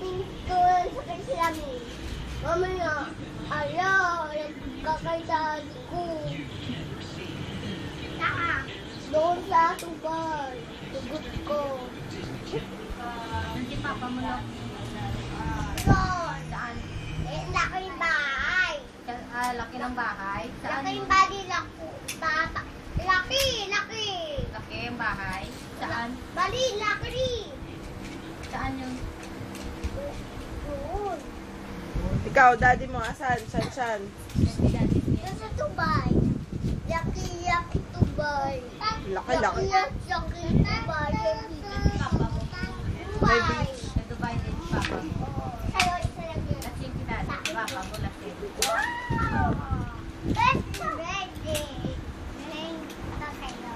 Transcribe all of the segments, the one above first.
pinto sa kasilamin. Mamaya, ala, nagkakaitad ko. Saka, doon sa tugal. Tugot ko. Hindi papa mo lang. Doon. Saan? Eh, laki yung bahay. Laki ng bahay? Saan? Laki yung bahay, laki. Laki yung bahay? Saan? Bali, laki. Saan yun? Doon. Ikaw, daddy mo, asan? Saan? Doon sa tubay. Laki tubay. Laki. Laki tubay. Papa mo. May Tubay. beach. Sa Dubai din papa mo. Ayaw, isa lang yun. Lasing kita. Papa mo lasing. Best ready. Ngayon, kakayo.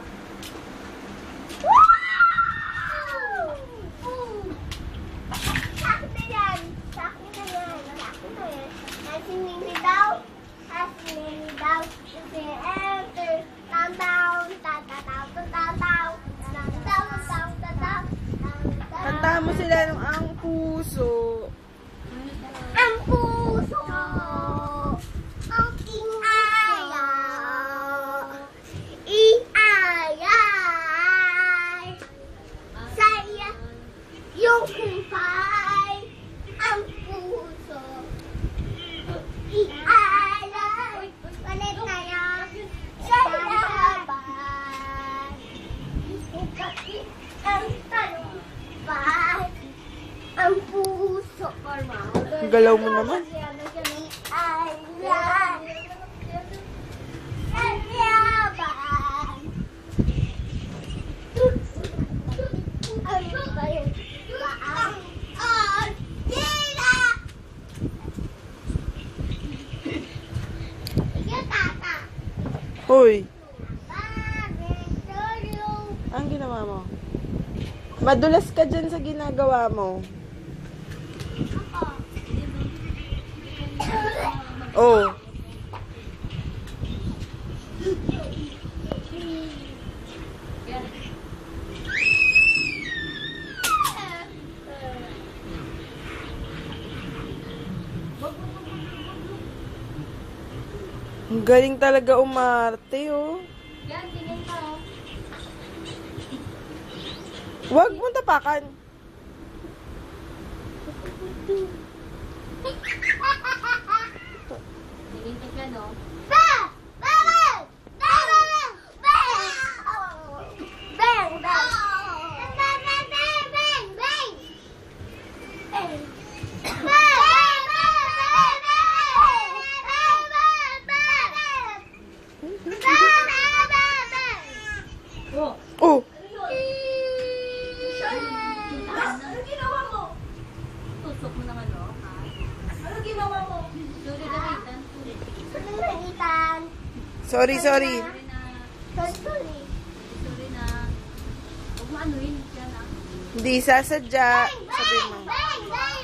Sa akin na yan. Asin Mimi daw. Kasi enter. Down. Kanta mo sila ng ang puso. Ang puso. Ang ingaya. Saya yung kumpay. Ang puso. Ialay. Palit tayo. Sa labay. Ang talumpay. Ang puso. Galaw mo naman. Hoy, ang ginawa mo? Madulas ka dyan sa ginagawa mo. Oh. Ang galing talaga umarte, oh. Yan, tingin ka. Huwag mo tapakan. Tingin ka no? Oh. Ano ginawa mo? Tusok mo naman, no? Ano ginawa mo? Sulit na itan. Ano nangitan? Sorry. Sorry na. Sorry. Sorry na. Huwag mo anuhin. Yan ah. Hindi sasadya. Sabi mo. Bang!